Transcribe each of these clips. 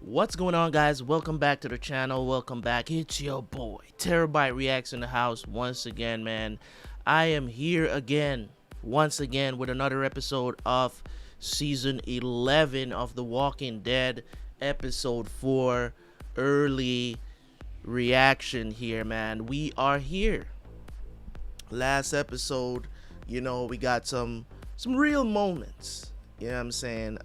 What's going on, guys? Welcome back to the channel. Welcome back. It's your boy Terabyt Reacts in the house once again, man. I am here again, once again, with another episode of season 11 of The Walking Dead, episode 4, early reaction here, man. We are here. Last episode, we got some real moments. You know what I'm saying?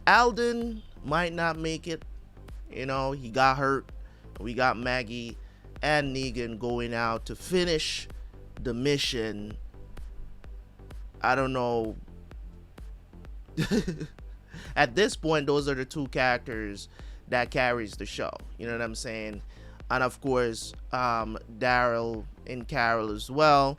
Alden might not make it. He got hurt. We got Maggie and Negan going out to finish the mission. I don't know. At this point, those are the two characters that carries the show. You know what I'm saying? And of course, Daryl and Carol as well.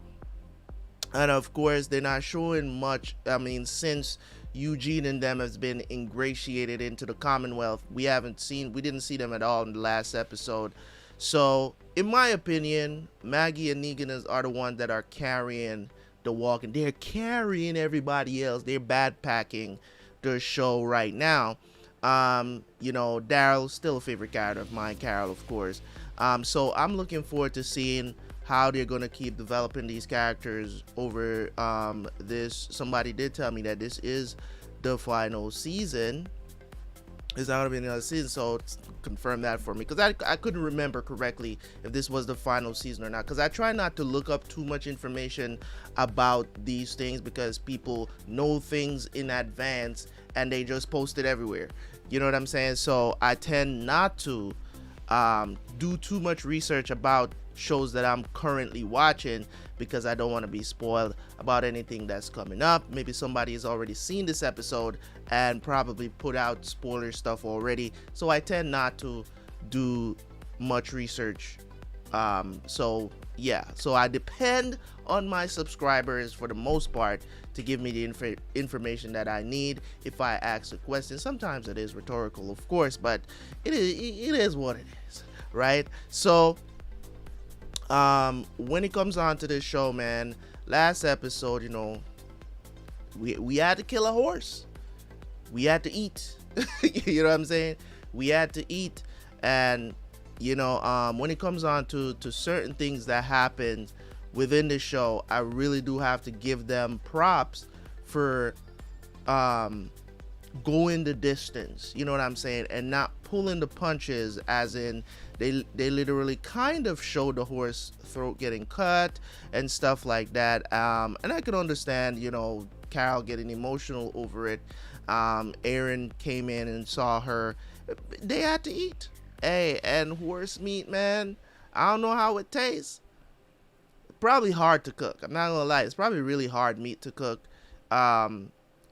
And of course, they're not showing much. I mean, since Eugene and them has been ingratiated into the Commonwealth, we didn't see them at all in the last episode. So in my opinion, Maggie and Negan are the ones that are carrying the walking. They're carrying everybody else. They're backpacking the show right now. Daryl's still a favorite character of mine, Carol, of course. So I'm looking forward to seeing how they're going to keep developing these characters over this. Somebody did tell me that this is the final season. It's not going to be another season, so confirm that for me, because I couldn't remember correctly if this was the final season or not, because I try not to look up too much information about these things, because people know things in advance and they just post it everywhere. You know what I'm saying? So I tend not to do too much research about shows that I'm currently watching, because I don't want to be spoiled about anything that's coming up. Maybe somebody has already seen this episode and probably put out spoiler stuff already, so I tend not to do much research. So I depend on my subscribers for the most part to give me the information that I need if I ask a question. Sometimes it is rhetorical, of course, but it is what it is, right? So when it comes on to this show, man, last episode, we had to kill a horse. We had to eat. You know what I'm saying? We had to eat. And when it comes on to certain things that happen within the show, I really do have to give them props for going the distance, you know what I'm saying, and not pulling the punches, as in they literally kind of showed the horse throat getting cut and stuff like that. And I could understand, Carol getting emotional over it. Aaron came in and saw her. They had to eat. Hey, and horse meat, man, I don't know how it tastes. Probably hard to cook. I'm not gonna lie, it's probably really hard meat to cook.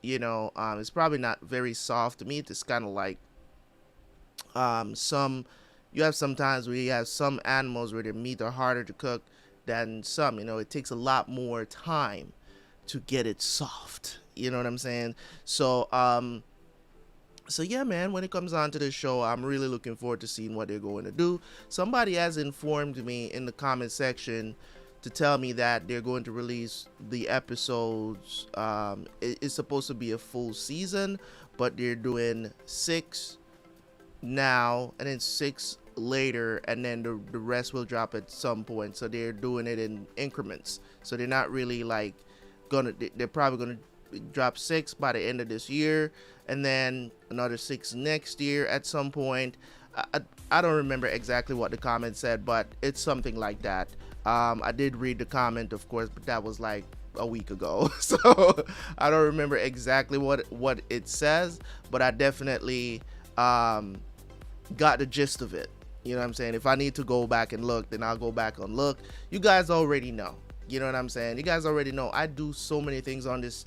It's probably not very soft meat. It's kind of like you have sometimes where you have some animals where their meat are harder to cook than some. It takes a lot more time to get it soft. You know what I'm saying? So yeah, man, when it comes on to this show, I'm really looking forward to seeing what they're going to do. Somebody has informed me in the comment section to tell me that they're going to release the episodes. It's supposed to be a full season, but they're doing 6 now and then 6 later, and then the rest will drop at some point. So they're doing it in increments. So they're not really like they're probably gonna drop 6 by the end of this year, and then another 6 next year at some point. I don't remember exactly what the comment said, but it's something like that. I did read the comment, of course, but that was like a week ago, so I don't remember exactly what it says, but I definitely got the gist of it. You know what I'm saying? If I need to go back and look, then I'll go back and look. You guys already know. You know what I'm saying? You guys already know I do so many things on this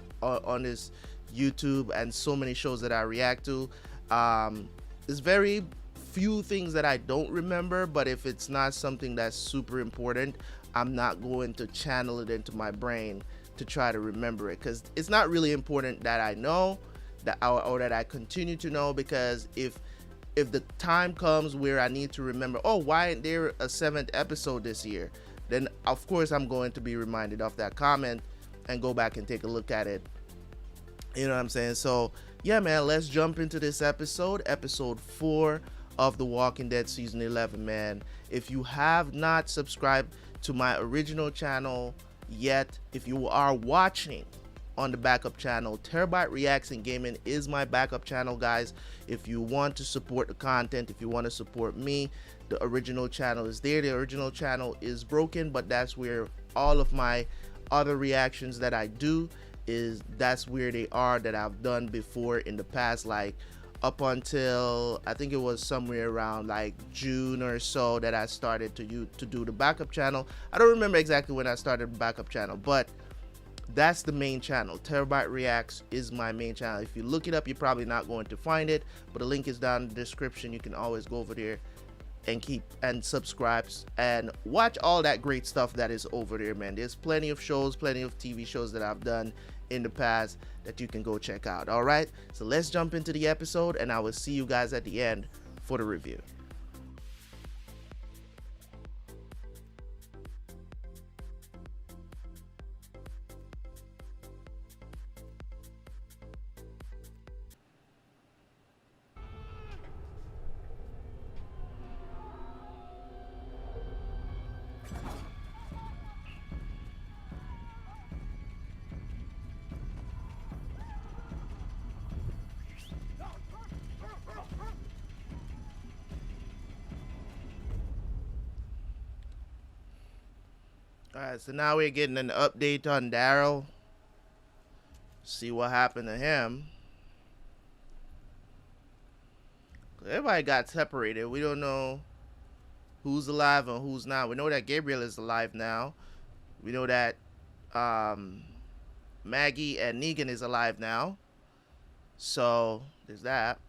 YouTube, and so many shows that I react to. There's very few things that I don't remember, but if it's not something that's super important, I'm not going to channel it into my brain to try to remember it, because it's not really important that I know that or that I continue to know, because if the time comes where I need to remember, oh, why isn't there a 7th episode this year, then of course I'm going to be reminded of that comment and go back and take a look at it You know what I'm saying? So yeah, man, let's jump into this episode 4 of The Walking Dead season 11, man. If you have not subscribed to my original channel yet, if you are watching on the backup channel, Terabyt Reacts and Gaming is my backup channel, guys. If you want to support the content, if you want to support me, the original channel is there. The original channel is broken, but that's where all of my other reactions that I do that's where they are, that I've done before in the past, like up until I think it was somewhere around like June or so that I started to do the backup channel. I don't remember exactly when I started the backup channel, but that's the main channel. Terabyt Reacts is my main channel. If you look it up, you're probably not going to find it, but the link is down in the description. You can always go over there and subscribe and watch all that great stuff that is over there, man. There's plenty of shows, plenty of TV shows that I've done in the past that you can go check out. All right, so let's jump into the episode, and I will see you guys at the end for the review. All right, so now we're getting an update on Daryl. See what happened to him. Everybody got separated. We don't know who's alive and who's not. We know that Gabriel is alive now. We know that Maggie and Negan is alive now. So there's that.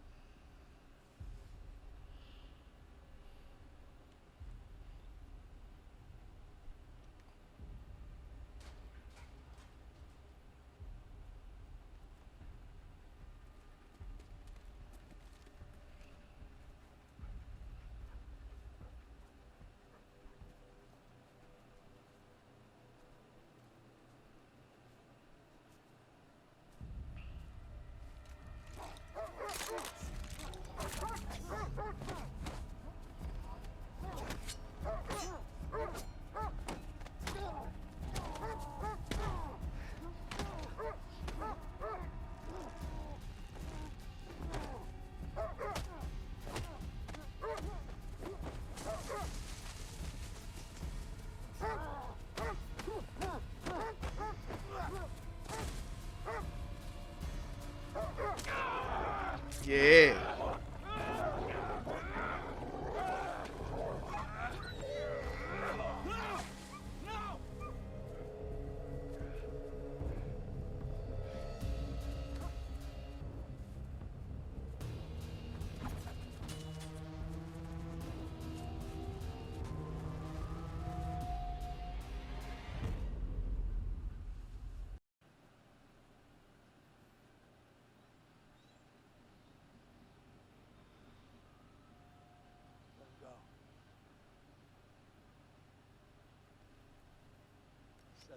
Yeah.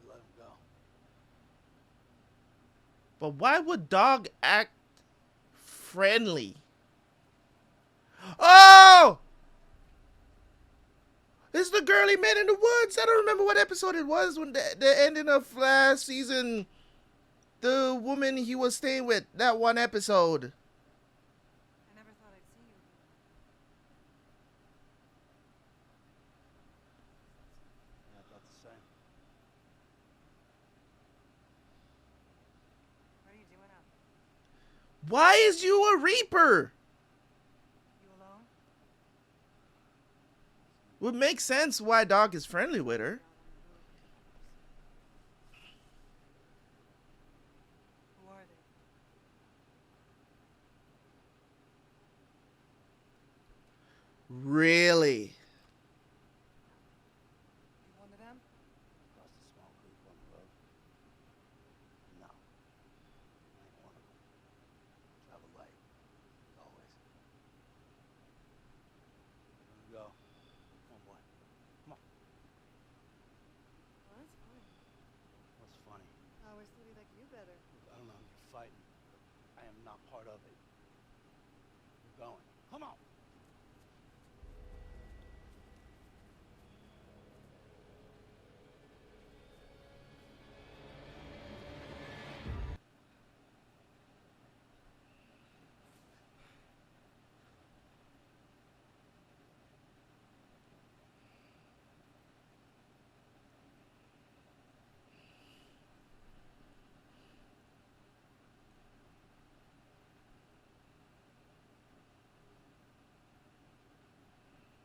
Let him go. But why would Dog act friendly? Oh! It's the girl he met in the woods. I don't remember what episode it was when the ending of last season. The woman he was staying with, that one episode. I never thought I'd see you. Yeah, I thought the same. What are you doing up? Why is you a Reaper? You alone? Would make sense why Dog is friendly with her. Who are they? Really? You one of them? Across the small creek on the road. No. I ain't one of them. Travel light. As always. Let him go. Come on, boy. Come on. Well, that's funny. What's funny? I always thought he liked you better. I don't know. You're fighting. am not part of it. We're going. Come on.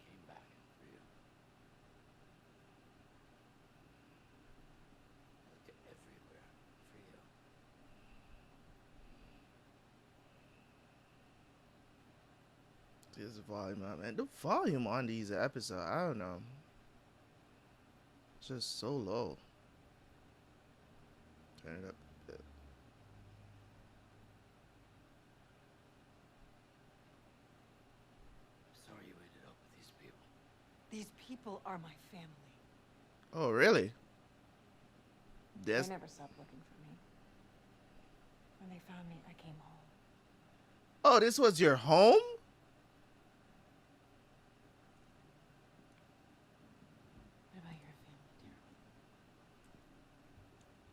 Came back for you. I looked everywhere for you. This volume up, man. The volume on these episodes, I don't know. It's just so low. Turn it up a bit. I'm sorry you ended up with these people. These people are my family. Oh, really? This. They never stopped looking for me. When they found me, I came home. Oh, this was your home? What about your family, Daryl?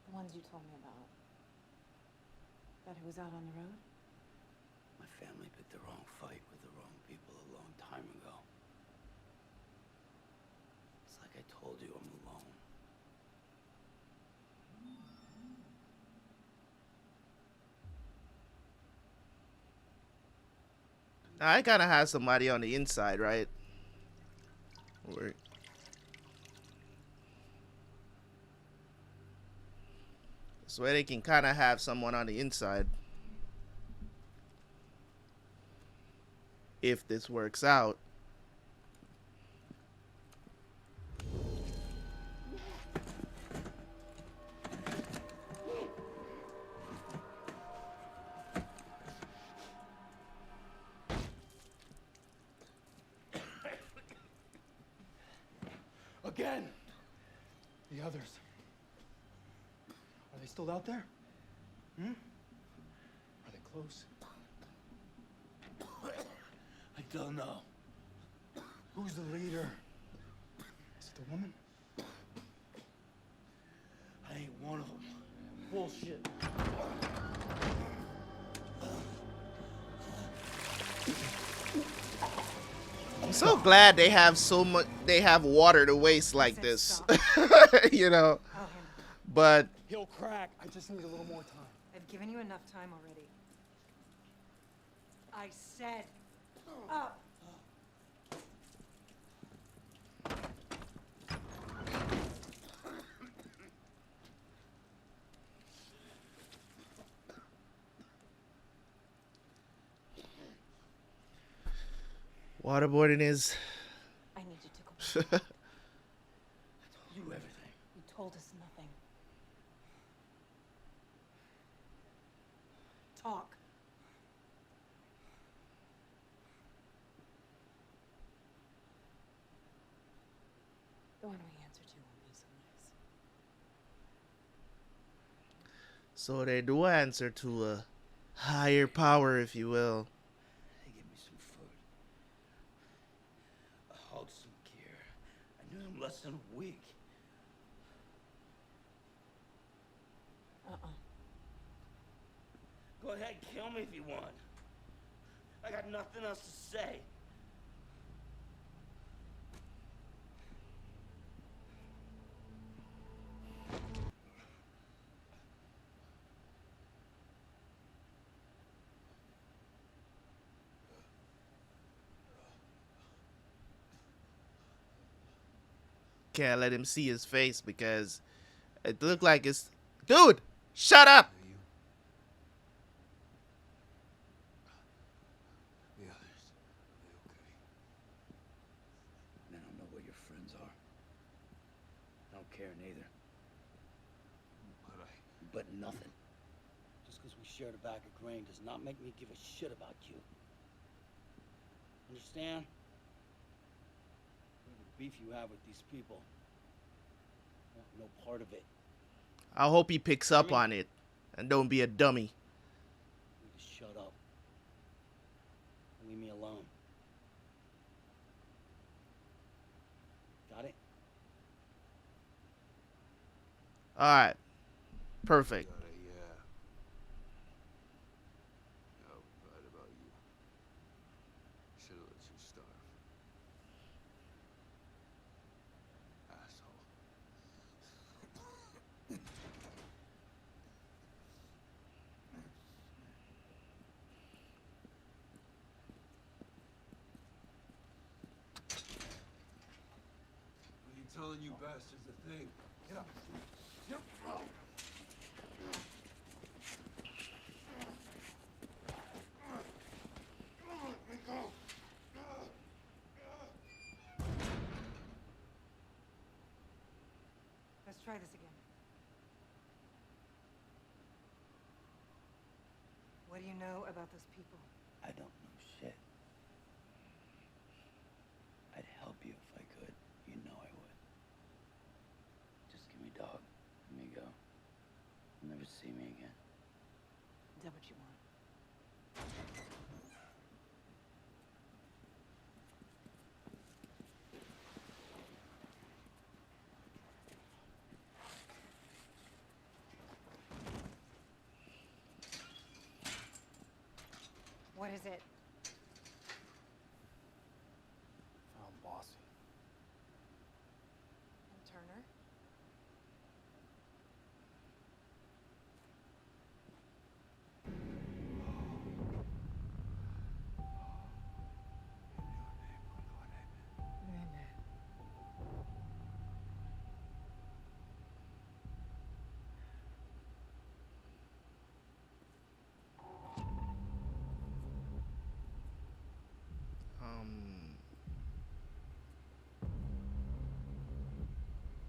The ones you told me about. That who was out on the road? My family picked the wrong fight with the wrong people a long time ago. It's like I told you, I'm alone. I kind of have somebody on the inside, right? Or so they can kind of have someone on the inside if this works out. Again! The others. Are they still out there? Hmm? Are they close? I don't know. Who's the leader? Is it the woman? I ain't one of them. Bullshit. I'm so glad they have so much. They have water to waste like this, you know. I'll handle it. But He'll crack. I just need a little more time. I've given you enough time already. I said up. waterboarding is. I need you to go. I told you everything. You told us nothing. Talk. The one we answer to won't be so nice. So they do answer to a higher power, if you will. They give me some food. A hug, some care. I knew him less than a week. Go ahead, kill me if you want. I got nothing else to say. Can't let him see his face because it looked like it's. Dude, shut up! The others, are they okay? I don't know where your friends are. I don't care neither. But nothing. Just because we shared a bag of grain does not make me give a shit about you. Understand? The beef you have with these people. I want no part of it. I hope he picks up on it and don't be a dummy. You just shut All right. Perfect. Gotta, I was right about you. Should've let you starve. Asshole. What are you telling you bastards a thing? Get up. Get up. Let's try this again. What do you know about those people? I don't know shit. I'd help you if I could. You know I would. Just give me dog. Let me go. You'll never see me again. Is that what you want? What is it? Found Bossy. And Turner?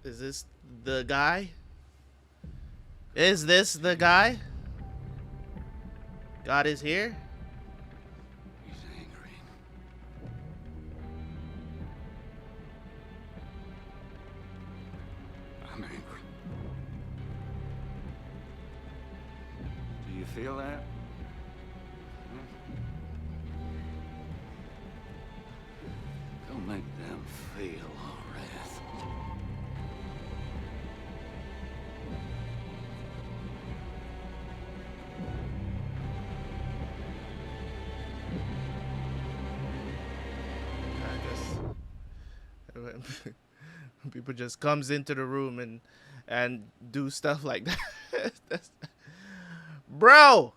Is this the guy? Is this the guy? God is here? He's angry. I'm angry. Do you feel that? Go make them feel our wrath. I guess people just comes into the room and do stuff like that. Bro,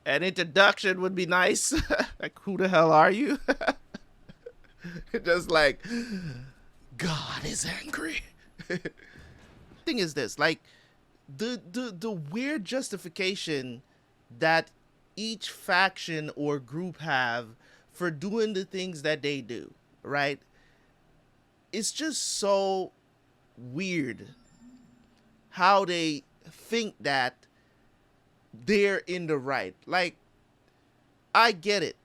an introduction would be nice. Like, who the hell are you? Just like, God is angry. Thing is this, like, the weird justification that each faction or group have for doing the things that they do, right? It's just so weird how they think that they're in the right. Like, I get it.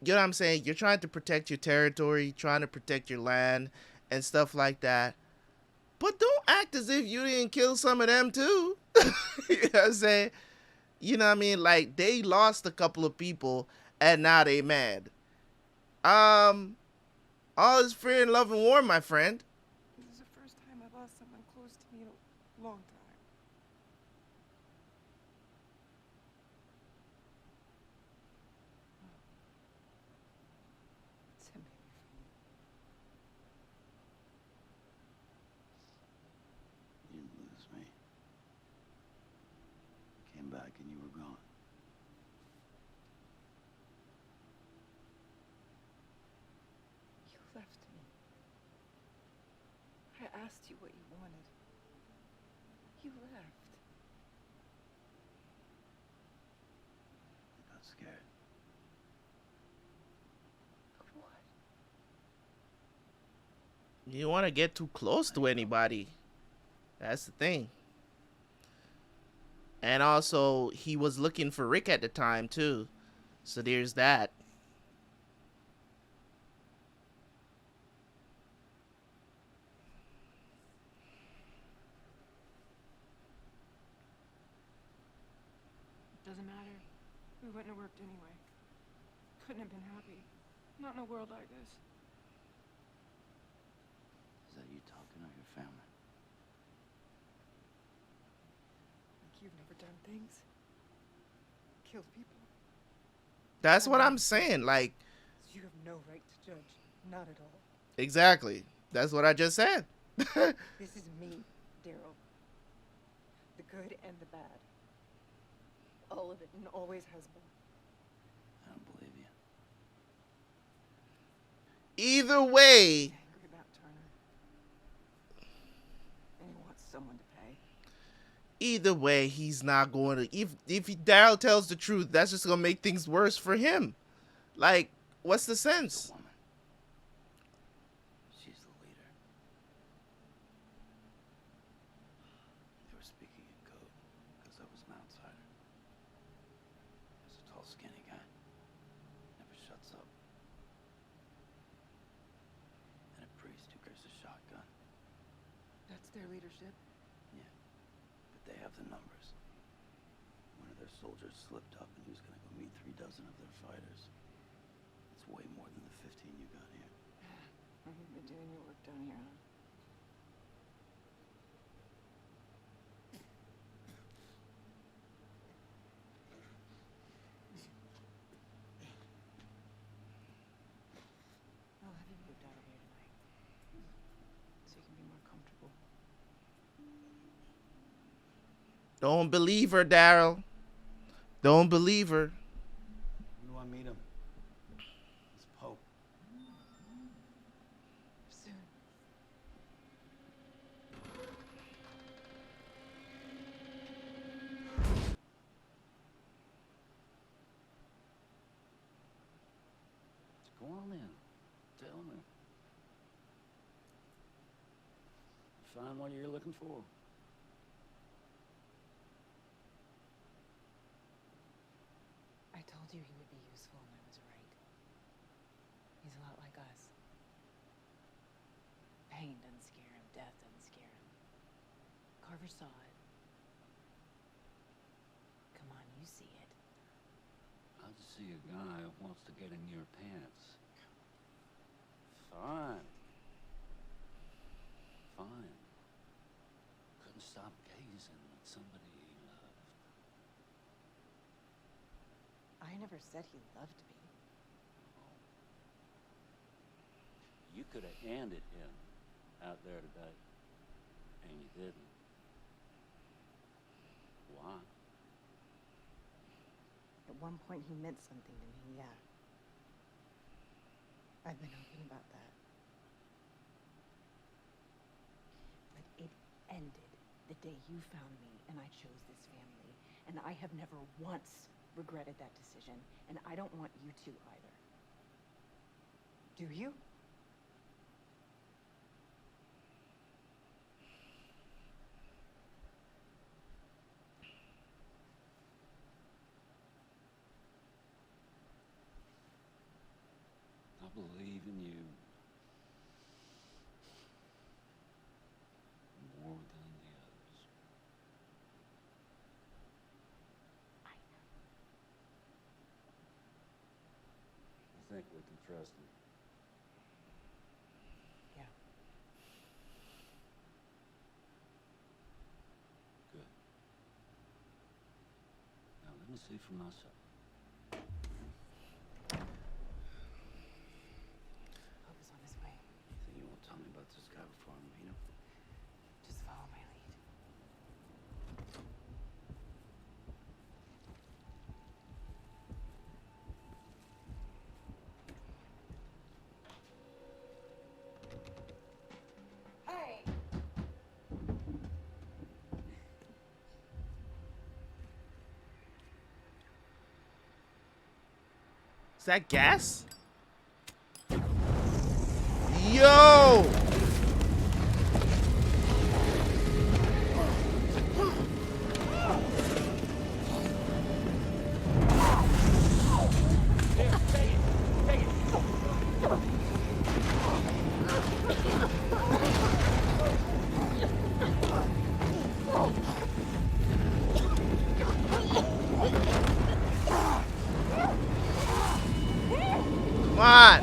You know what I'm saying? You're trying to protect your territory, trying to protect your land and stuff like that. But don't act as if you didn't kill some of them too. You know what I'm saying? You know what I mean? Like, they lost a couple of people and now they mad. All is fair in love and war, my friend. This is the first time I've lost someone close to me in a long time. Tim made me feel. You didn't lose me. Came back and you were gone. You left me. I asked you what you wanted. You left. I got scared. Of what? You don't want to get too close to anybody. That's the thing. And also, he was looking for Rick at the time, too. So there's that. Doesn't matter. We wouldn't have worked anyway. Couldn't have been happy. Not in a world like this. Is that you talking or your family? You've never done things. Killed people. That's what I'm saying. Like, You have no right to judge. Not at all. exactly. That's what I just said. This is me, Daryl. The good and the bad. All of it, and always has been. I don't believe you. Either way, Angry about Turner. And he wants someone to pay. either way, he's not going to. If Daryl tells the truth, that's just gonna make things worse for him. Like, what's the sense? The woman. She's the leader. They were speaking in code because I was an outsider. There's a tall, skinny guy. Never shuts up. And a priest who carries a shotgun. That's their leadership. Yeah, but they have the numbers. One of their soldiers slipped up and he was gonna go meet 3 dozen of their fighters. It's way more than the 15 you got here. You've been doing your work down here, huh? I'll have you moved out of here tonight. So you can be more comfortable. Don't believe her, Daryl. Don't believe her. When do I meet him? It's Pope. Soon. Go on in. Tell me. Find what you're looking for. I told you he would be useful, and I was right. He's a lot like us. Pain doesn't scare him. Death doesn't scare him. Carver saw it. Come on, you see it. I just see a guy who wants to get in your pants. Fine. Fine. Couldn't stop gazing at somebody he loved. I never said he loved me. You could have handed him out there today, and you didn't. Why? At one point, he meant something to me, yeah. I've been open about that. But it ended the day you found me and I chose this family. And I have never once regretted that decision. And I don't want you to either. Do you? I believe in you more than the others. I know. I think we can trust him. Yeah. Good. Now let me see for myself. Hope is on his way. Anything you want to tell me about this guy before I meet him? Just follow my lead. Hey! Is that gas? Yo! Come on!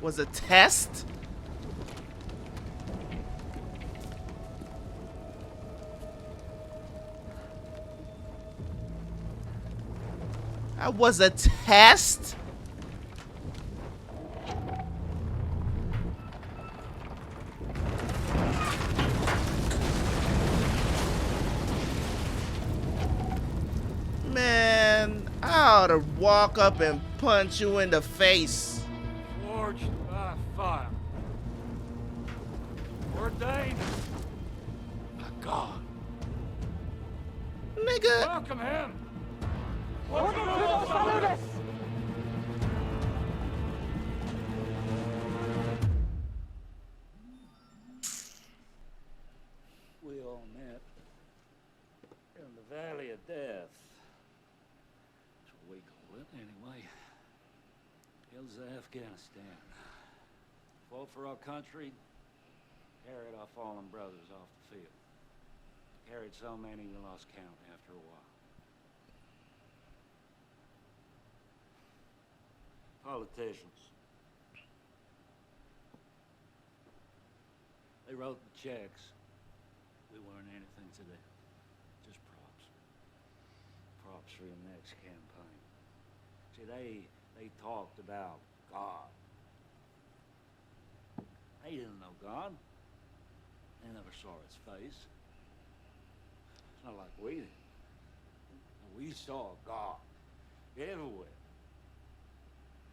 Was a test? That was a test? Man, I ought to walk up and punch you in the face. Forged by fire. Ordained by God. Nigga. Welcome him. We all met in the Valley of Death. That's what we call it, anyway. It was Afghanistan. Fought for our country, carried our fallen brothers off the field. Carried so many we lost count after a while. Politicians. They wrote the checks. We weren't anything to them. Just props. Props for the next campaign. See, they talked about God. They didn't know God. They never saw his face. It's not like we did. We saw God everywhere.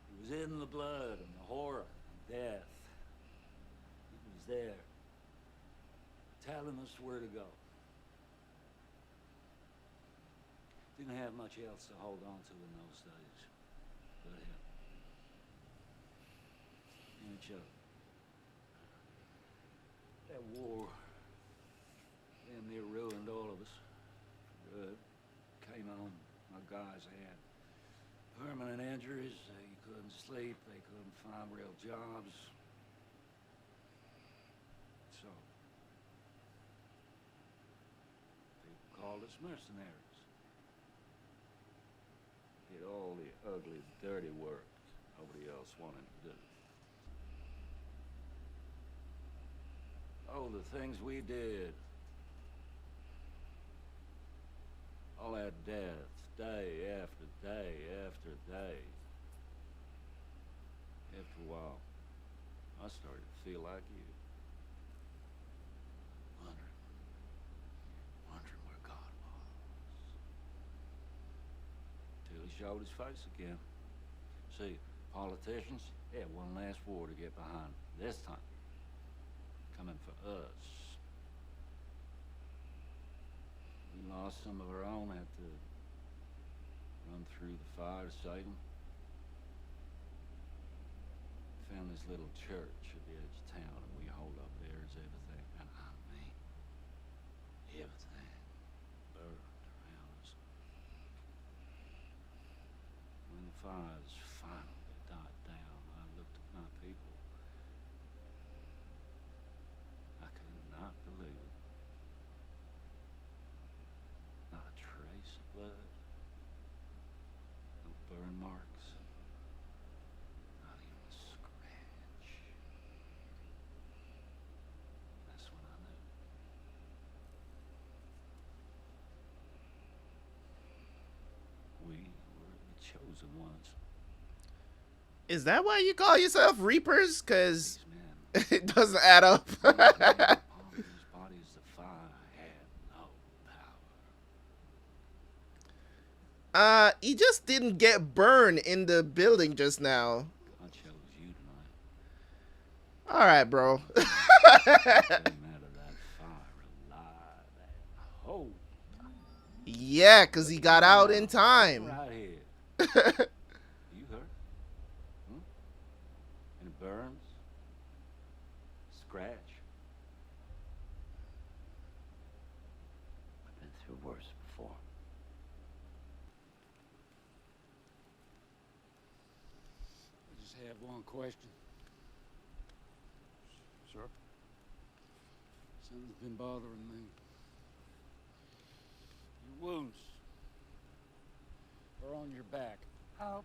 He was in the blood and the horror and death. He was there, telling us where to go. Didn't have much else to hold on to in those days but him. And each other. That war damn near ruined all of us. Good. Came on, my guys had permanent injuries. They couldn't sleep. They couldn't find real jobs. So, people called us mercenaries. Did all the ugly, dirty work nobody else wanted to do. Oh, the things we did. All that death, day after day after day. After a while, I started to feel like you. Wondering where God was. Till he showed his face again. See, politicians, they had one last war to get behind. This time, coming for us. We lost some of our own, had to run through the fire to save them. Found this little church at the edge of town, and we holed up there as everything, and I mean, everything burned around us. When the fires finally died down, I looked at my people. I could not believe it. Not a trace of blood. No burn marks. Not even a scratch. That's when I knew. We were the chosen ones. Is that why you call yourself Reapers? Because These men. it doesn't add up. Upon whose bodies the fire had no power. He just didn't get burned in the building just now. I chose you tonight. All right, bro. Came out of that fire alive and whole. Yeah, because he got out in time. Right here. You hurt? Hmm? Any burns? Scratch? I've been through worse before. I just have one question. Sir? Something's been bothering me. Your wounds are on your back. How?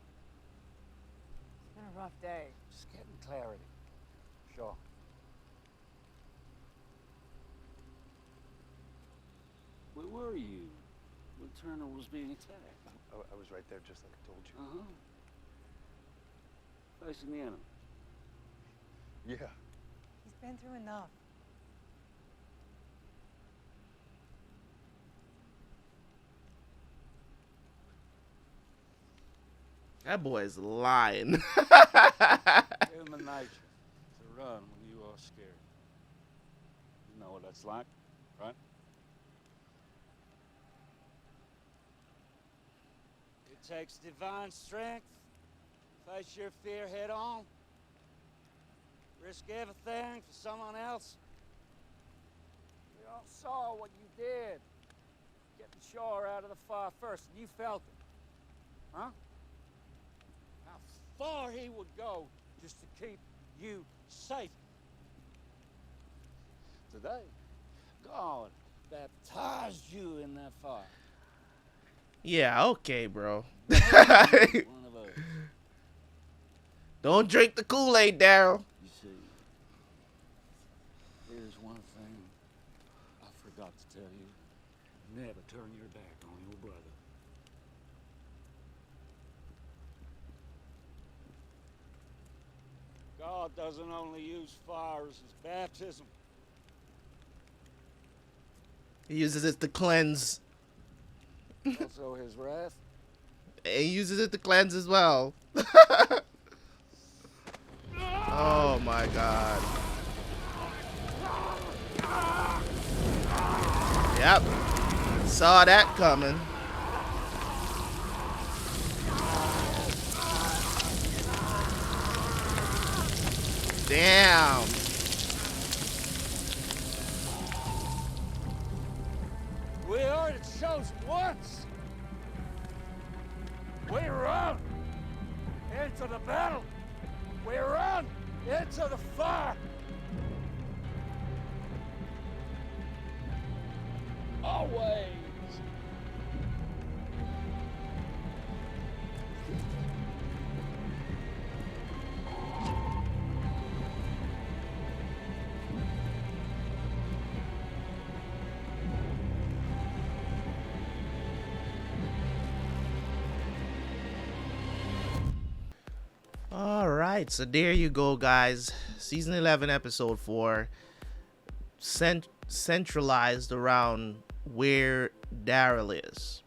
It's been a rough day. Just getting clarity. Sure. Where were you when Turner was being attacked? I was right there, just like I told you. Uh-huh. Facing the enemy. Yeah. He's been through enough. That boy is lying. Human nature to run when you are scared. You know what that's like, right? It takes divine strength. Face your fear head on. Risk everything for someone else. We all saw what you did. Getting Shore out of the fire first, and you felt it. Huh? How far he would go just to keep you safe. Today, God baptized you in that fire. Yeah, okay, bro. One of us. Don't drink the Kool-Aid, Daryl. You see, here's one thing I forgot to tell you. Never turn your back on your brother. God doesn't only use fire as his baptism. He uses it to cleanse. Also his wrath. He uses it to cleanse as well. Oh my god. Yep. Saw that coming. Damn. We are the chosen ones. We run into the battle. We run into the fire. Always. All right, so there you go, guys. Season 11, episode 4, centralized around where Daryl is.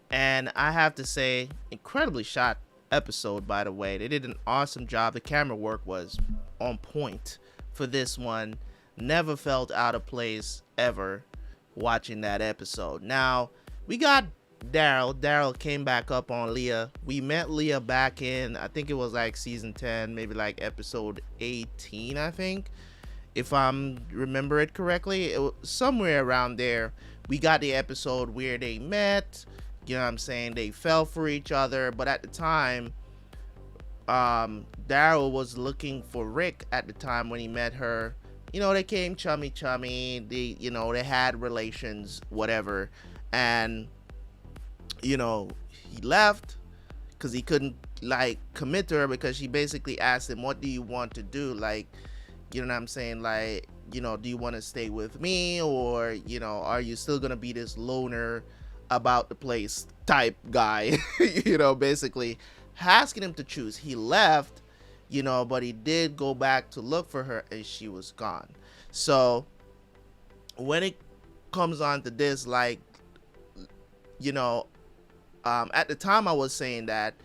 And I have to say, incredibly shot episode, by the way. They did an awesome job. The camera work was on point for this one. Never felt out of place ever watching that episode. Now, we got Daryl came back up on Leah. We met Leah back in, I think it was like season 10, maybe like episode 18, I think, if I'm remember it correctly. It was somewhere around there. We got the episode where they met, you know what I'm saying, they fell for each other, but at the time Daryl was looking for Rick at the time when he met her. You know, they came chummy, they, you know, they had relations, whatever, and you know, he left because he couldn't like commit to her, because she basically asked him, what do you want to do? Like, you know what I'm saying? Like, you know, do you want to stay with me, or, you know, are you still going to be this loner about the place type guy? You know, basically asking him to choose. He left, you know, but he did go back to look for her, and she was gone. So when it comes on to this, like, you know, at the time I was saying that,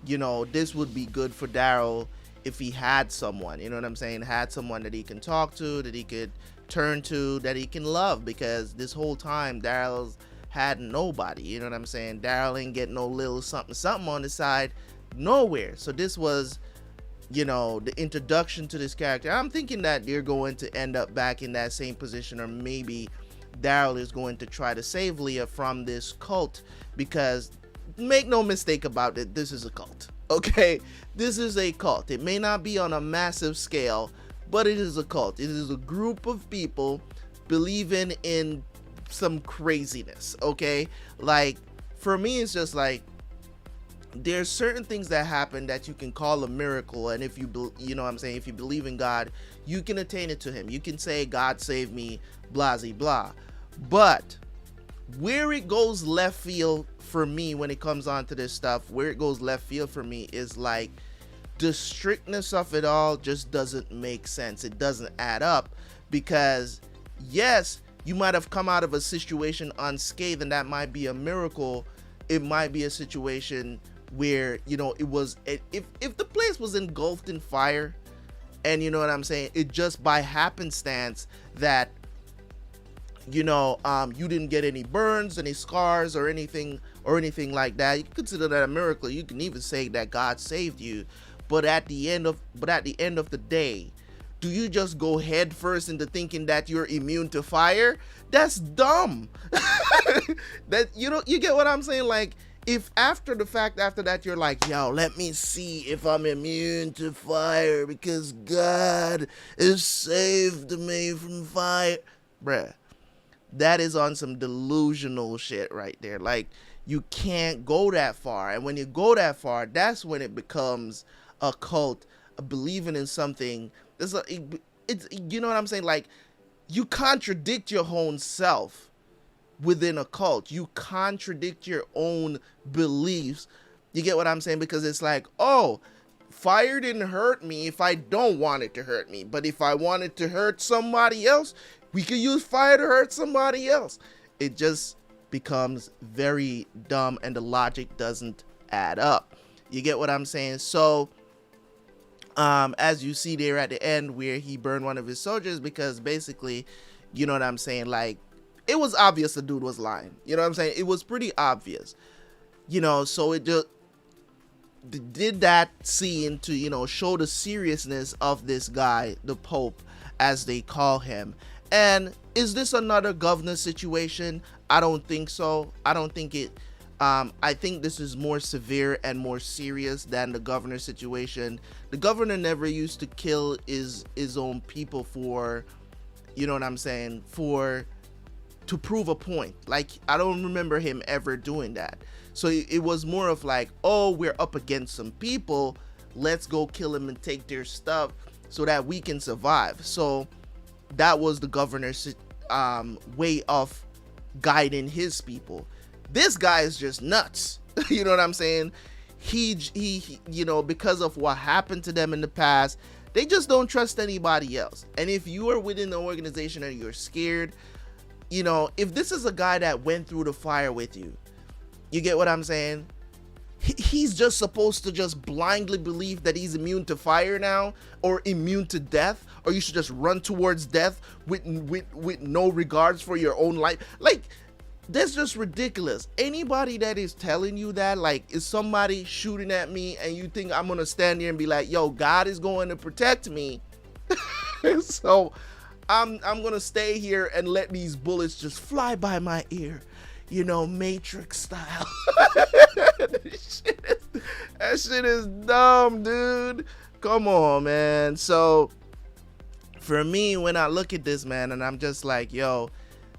you know, this would be good for Daryl if he had someone, you know what I'm saying, had someone that he can talk to, that he could turn to, that he can love, because this whole time Daryl's had nobody, you know what I'm saying. Daryl ain't getting no little something on the side, nowhere. So this was, you know, the introduction to this character. I'm thinking that they're going to end up back in that same position, or maybe Daryl is going to try to save Leah from this cult, because make no mistake about it, this is a cult, okay? This is a cult. It may not be on a massive scale, but it is a cult. It is a group of people believing in some craziness, okay? Like, for me, it's just like, there's certain things that happen that you can call a miracle, and if you you know what I'm saying, if you believe in God, you can attain it to him. You can say God saved me, blah blah. But where it goes left field for me when it comes on to this stuff, where it goes left field for me is like the strictness of it all just doesn't make sense. It doesn't add up, because yes, you might have come out of a situation unscathed, and that might be a miracle. It might be a situation where, you know, it was, if the place was engulfed in fire, and you know what I'm saying, it just by happenstance that, you know, you didn't get any burns, any scars, or anything like that, you can consider that a miracle. You can even say that God saved you. But at the end of the day, do you just go head first into thinking that you're immune to fire? That's dumb. That, you know, you get what I'm saying? Like, if after the fact, after that, you're like, yo, let me see if I'm immune to fire because God has saved me from fire. Bruh, that is on some delusional shit right there. Like, you can't go that far. And when you go that far, that's when it becomes a cult, believing in something. It's you know what I'm saying? Like, you contradict your own self within a cult. You contradict your own beliefs. You get what I'm saying? Because it's like, oh, fire didn't hurt me if I don't want it to hurt me. But if I want it to hurt somebody else, we could use fire to hurt somebody else. It just becomes very dumb, and the logic doesn't add up. You get what I'm saying? So, as you see there at the end where he burned one of his soldiers, because basically, you know what I'm saying, like, it was obvious the dude was lying. You know what I'm saying? It was pretty obvious. You know, so it just did that scene to, you know, show the seriousness of this guy, the Pope, as they call him. And is this another governor situation? I don't think so. I don't think it. I think this is more severe and more serious than the governor situation. The governor never used to kill his own people for, you know what I'm saying, to prove a point. Like, I don't remember him ever doing that. So it was more of like, oh, we're up against some people, let's go kill them and take their stuff so that we can survive. So that was the governor's way of guiding his people. This guy is just nuts. You know what I'm saying? He, you know, because of what happened to them in the past, they just don't trust anybody else. And if you are within the organization and you're scared, you know, if this is a guy that went through the fire with you, you get what I'm saying? He's just supposed to just blindly believe that he's immune to fire now, or immune to death, or you should just run towards death with no regards for your own life. Like, that's just ridiculous. Anybody that is telling you that, like, is somebody shooting at me and you think I'm gonna stand there and be like, yo, God is going to protect me, so I'm gonna stay here and let these bullets just fly by my ear, you know, Matrix style. That shit is dumb, dude. Come on, man. So for me, when I look at this, man, and I'm just like, yo,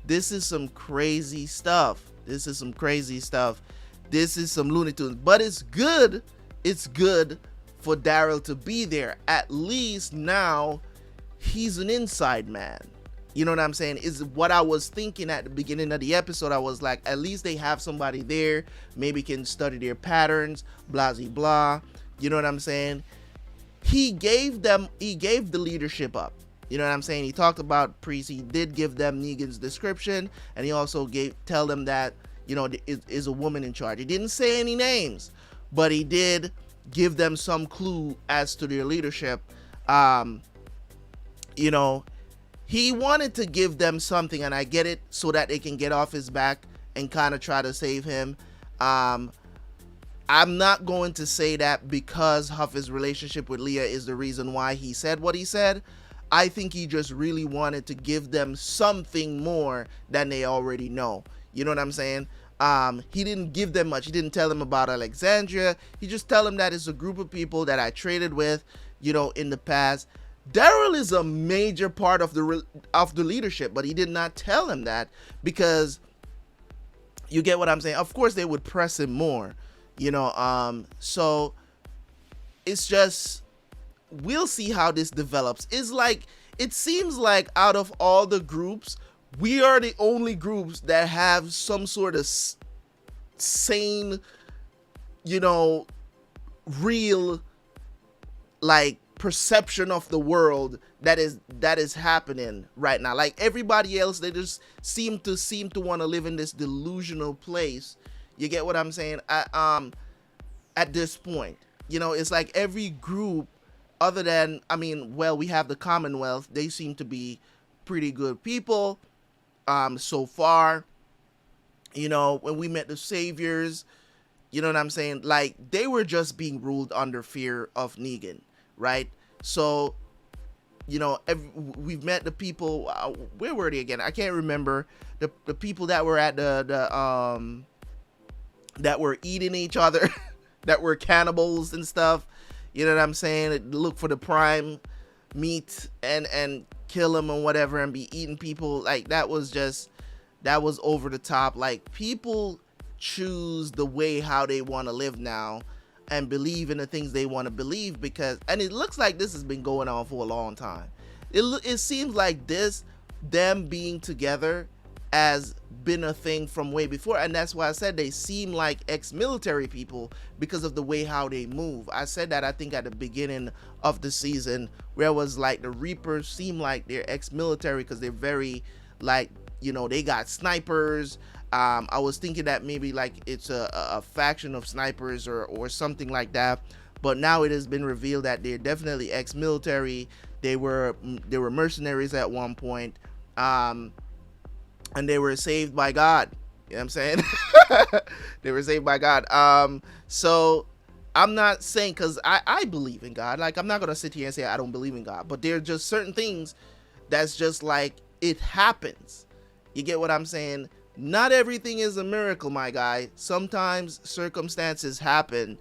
this is some crazy stuff. This is some crazy stuff. This is some Looney Tunes. But it's good. It's good for Daryl to be there. At least now he's an inside man. You know what I'm saying? Is what I was thinking at the beginning of the episode. I was like, at least they have somebody there. Maybe can study their patterns, blah, blah, blah. You know what I'm saying? He gave the leadership up. You know what I'm saying? He talked about priests. He did give them Negan's description, and he also tell them that, you know, is a woman in charge. He didn't say any names, but he did give them some clue as to their leadership. You know, he wanted to give them something, and I get it, so that they can get off his back and kind of try to save him. I'm not going to say that because of his relationship with Leah is the reason why he said what he said. I think he just really wanted to give them something more than they already know. You know what I'm saying? He didn't give them much. He didn't tell them about Alexandria. He just tell them that it's a group of people that I traded with, you know, in the past. Daryl is a major part of the leadership, but he did not tell him that because, you get what I'm saying? Of course, they would press him more. So it's just, we'll see how this develops. It's like, it seems like out of all the groups, we are the only groups that have some sort of sane, real, like, perception of the world that is happening right now. Like everybody else, they just seem to want to live in this delusional place. You get what I'm saying? At this point, it's like every group, other than, we have the Commonwealth. They seem to be pretty good people so far. When we met the Saviors, you know what I'm saying? Like, they were just being ruled under fear of Negan, right? So, we've met the people. Where were they again? I can't remember. The people that were at the that were eating each other, that were cannibals and stuff. You know what I'm saying? Look for the prime meat and kill them and whatever, and be eating people. Like, that was over the top. Like, people choose the way how they want to live now and believe in the things they want to believe, because, and it looks like this has been going on for a long time. It seems like them being together has been a thing from way before, and that's why I said they seem like ex-military people because of the way how they move. I said that, I think, at the beginning of the season, where it was like the Reapers seem like they're ex-military because they're very, like, they got snipers. I was thinking that maybe like it's a faction of snipers or something like that, but now it has been revealed that they're definitely ex-military. They were mercenaries at one point, and they were saved by God. You know what I'm saying? They were saved by God. So I'm not saying, because I believe in God. Like, I'm not gonna sit here and say I don't believe in God, but there are just certain things that's just like, it happens. You get what I'm saying? Not everything is a miracle, my guy. Sometimes circumstances happen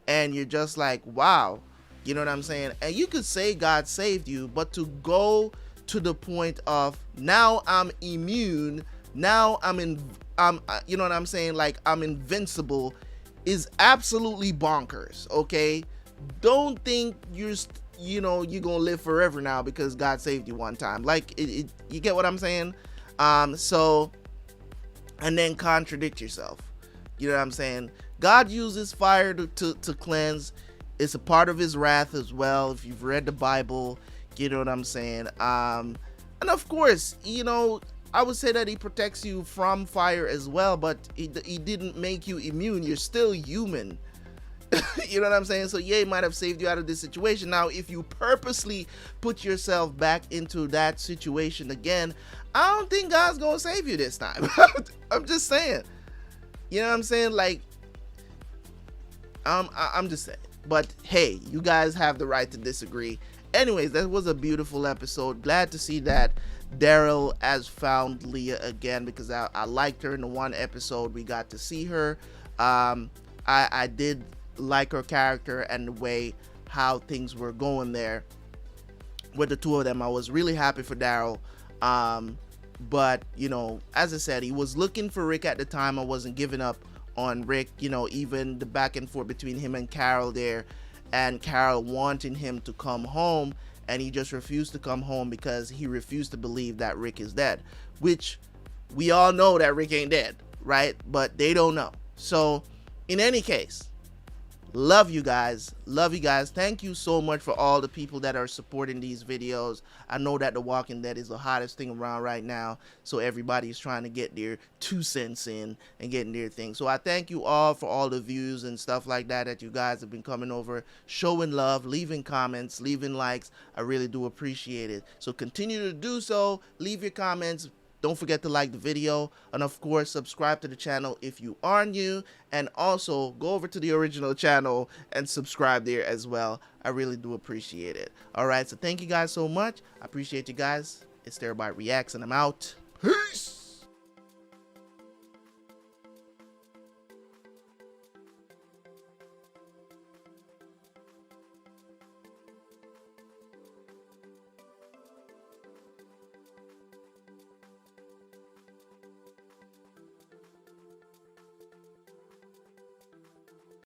and you're just like, wow. You know what I'm saying? And you could say God saved you, but to go to the point of, now I'm immune, now you know what I'm saying? Like, I'm invincible, is absolutely bonkers, okay? Don't think you're gonna live forever now because God saved you one time. Like, you get what I'm saying? So, and then contradict yourself. You know what I'm saying? God uses fire to cleanse. It's a part of his wrath as well. If you've read the Bible, you know what I'm saying? And of course, I would say that he protects you from fire as well, but he didn't make you immune. You're still human. You know what I'm saying? So yeah, he might have saved you out of this situation. Now, if you purposely put yourself back into that situation again, I don't think God's gonna save you this time. I'm just saying. You know what I'm saying? Like, I'm just saying. But hey, you guys have the right to disagree. Anyways, that was a beautiful episode. Glad to see that Daryl has found Leah again, because I liked her in the one episode we got to see her. I did like her character and the way how things were going there with the two of them. I was really happy for Daryl. But as I said, he was looking for Rick at the time. I wasn't giving up on Rick. Even the back and forth between him and Carol there, and Carol wanting him to come home, and he just refused to come home because he refused to believe that Rick is dead, which we all know that Rick ain't dead, right? But they don't know. So in any case, love you guys. Thank you so much for all the people that are supporting these videos. I know that The Walking Dead is the hottest thing around right now, so everybody's trying to get their 2 cents in and getting their thing. So I thank you all for all the views and stuff like that you guys have been coming over, showing love, leaving comments, leaving likes. I really do appreciate it. So continue to do so. Leave your comments. Don't forget to like the video, and of course subscribe to the channel if you are new, and also go over to the original channel and subscribe there as well. I really do appreciate it. Alright, so thank you guys so much. I appreciate you guys. It's Terabyt Reacts, and I'm out. Peace!